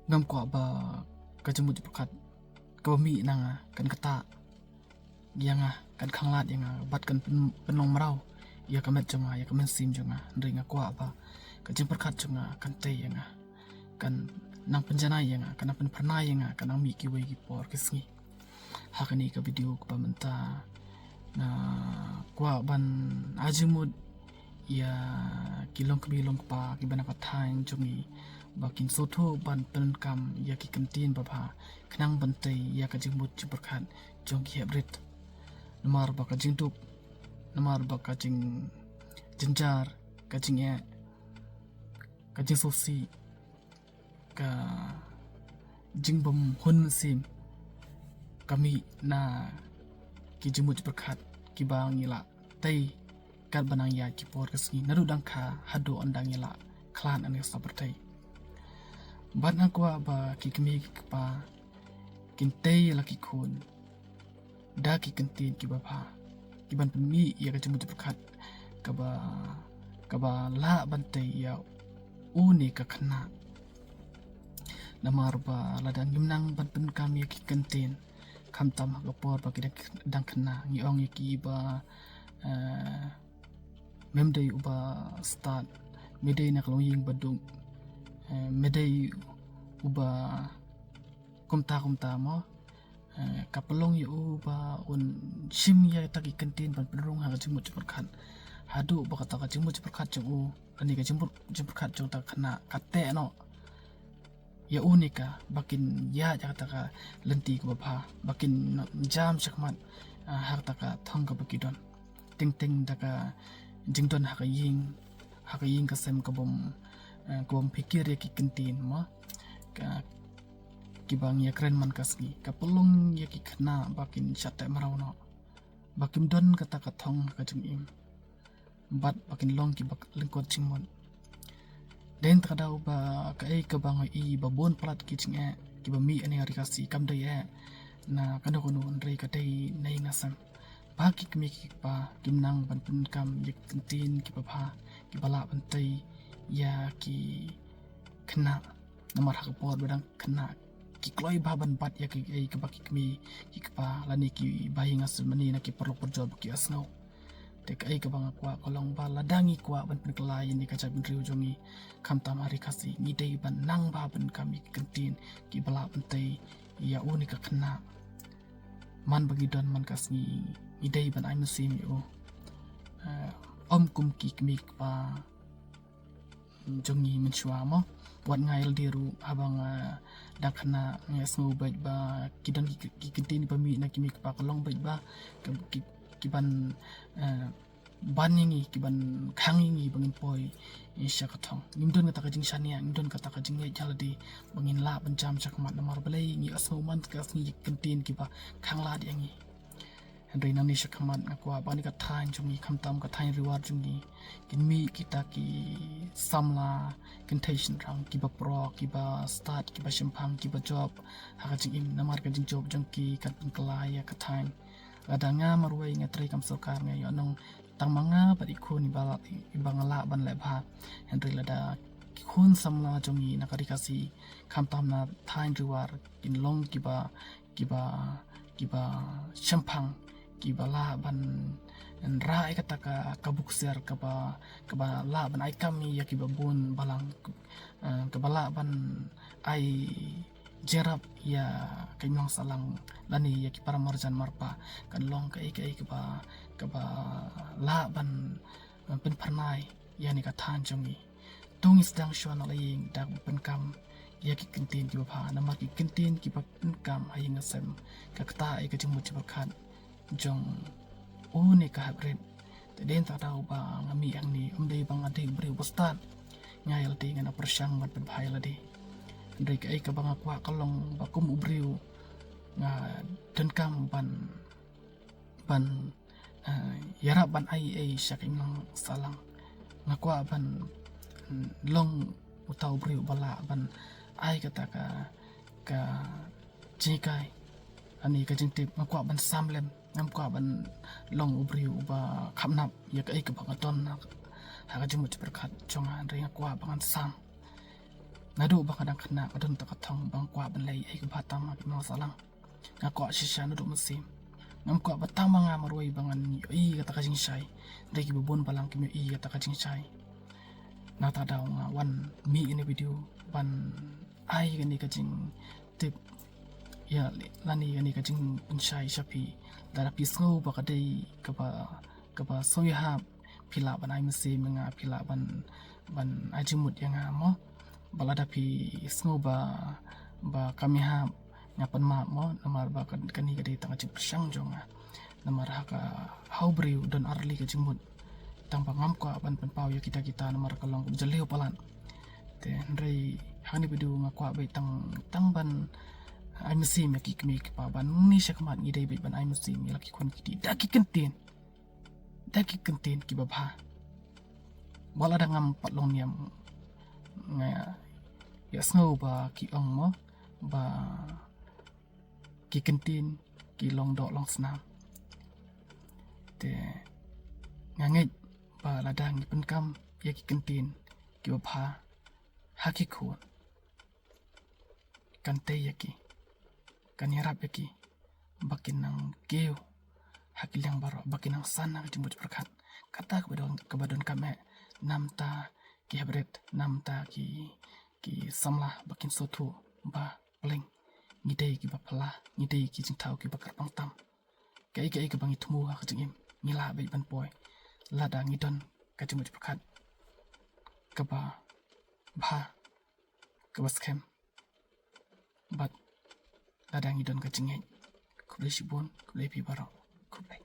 ngam kwa ba kajemut berkat kebami nanga kan kata yang kan khanglat yang bat kan penong merau ya kamet jonga ya kamen sim jonga ringa kwa ba kajem berkat jonga kan te yang kan nang penjana yang kan pen pernah yang kan nang mi ki wei ki por kisngi hakani ka video ko menta na kwa ban ajimut ya kilong kebilong pa kibana ka thain jongi bakin soto ban penkam ya ki kentin baba kenang bantai ya ka jimut berkat jong ki hebrit namar ba ka jingtuk namar ba ka jing jenjar ka jing ya ka jing sosi ka jing bom hun sim kami na ki jimut berkat ki bang ila tai kat banang ya ki por kesni naru dangka hado andang ila klan ane sapertai ban akwa ba ki kemi pa kintei laki kun da ki kentin ki bapa ki ban pemi ya ka jemut berkat ka ba la bantai ya uni ka khna namar ba ladang gimnang ban pen kami ki kentin kam tam ka por ba ki dang khna ngi ong ki ba memdei uba start medei nak loying badung medei uba kumta mo kapelong yu uba un shim ya taki kentin ban penrung ha jimut berkat hadu ba kata ka jimut berkat jung ani ka jimut berkat jung ta khana kate no ya unika bakin ya kata ka lenti ko ba bakin jam sakmat har ta ka thong ka bakidon ting ting ta ka jingdon hakaying kasem kabom pikir ya ki kentin mo ka kibang ya keren man kasgi kapulung ya ki khna bakin chatte marawno bakim don kata kathong ka jingim bat bakin long ki bak lengkot chingmon den tadau ba kai ka bang I babon plat ki chinge ki ba mi ani hari kasi kam dai na kanu kunu ndrei ka dai nei nasam bagi kami pa kimnang ban pun kam yek kentin ki papa ki bala bantai ya ki kena namar hak por bedang kena ki kloi baban bat ya ki ai ka baki kami ki pa lani ki bayi ngas mani na ki perlu perjol ki asno te kai ka bang kwa kolong bala dangi kwa ban pun kelai ni ka jabin riu jongi kam tam hari kasi ni dei ban nang baban kami kentin ki bala bantai ya uni ka kena man bagi don man kasni idei ban ai musim yo om kum ki kmik pa jongi menchua mo buat ngail diru abang dakhna ngesmu baik ba kidan ki kentin pami na kimik pa kolong baik ba ki ban baningi ki ban khangingi bangin poi isya kathong ngimdon kata ka jing shania ngimdon kata ka jing jaladi bangin la ban jam chakmat namar balai ngi asmu man ka asni kentin ki ba khangla di ngi Henry nang ni syakamat aku abang ni katain jungi kamtam katain reward jungi kinmi kita ki samla contation rang kiba pro kiba start kiba simpang kiba job haka jing namar ka jing job jungki kan pengkelaya katain ladanga marwai ngatri kam sokar ngai onong tang manga bari khun ibala ibangala ban lebha Henry lada khun samla jungi nakari kasi kamtam na tain reward in long kiba simpang kibala ban rai kata ka kabuksir kaba la ban ai kami ya kibabun balang kabala ban ai jerap ya kenyong salang lani ya ki para marjan marpa kan long kai kaba la ban pen pernai ya ni katan jongi tung isdang shon alaying dak penkam ya ki kentin ki ba nama ki kentin ki ba penkam aying asem kakta ai ka jemut berkat jong une ka habret den ta tahu ba ngami ang ni umdei bang ade beri bustan ngayal ti ngana persyang mat berbahai ladi ndai ka ai ka bang akwa kalong bakum ubriu nga den kam ban yara ban ai syakim lang salang ngakwa ban long utau briu bala ban ai kata ka jikai ani ka jingtip ngakwa ban samlem ngam ban long ubriu ba khamnap ya ka ai ka bangaton ha ka jumut berkat jonga ring ngakwa bangan sam Nado ba kadang kena kadang tak katang bang kwa ban lai ai ba tam ma salang ngako shisha nado musim ngam kwa batang nga marwai bangan i kata kajing shai regi bubon palang kimi i kata kajing shai na ta daw nga wan mi ini video ban ai gani kajing tip ya lani gani kajing punshai shapi dara pisngo ba kadai kaba soya pila ban ai musim nga pila ban ajimut yang mo balada pi sngo ba kami ha ngapan ma mo namar ba kani gade tanga cip syang jonga namar haka haubriu dan arli ke jimut tang pangam ko ban pau ya kita namar kalong jeleo palan te rei hani bidu ngakwa be tang ban ai musim ya kikmi pa ban ni syakmat ni dai ban ai musim ya laki kon kiti daki kentin ki babha balada ngam patlong niam nga ya snow ba ki ong mo ba ki kentin ki long dok long snam te ngangai ba ladang pen kam ya ki kentin ki ba haki khun kan te ya ki kan yarap ya ki bakin nang keu haki lang baro bakin nang sana jembut perkat kata kebadon kame namta ki habret namta ki samlah bakin sotu ba paling ngidei ki bapala ngidei ki jingtau ki bakar pangtam kai ke bangi tumu ha kajingim ngila bai ban boy lada ngidon kajimut perkat kaba ba kaba skem bat lada ngidon kajingeng kublai sibun kublai pi baro kublai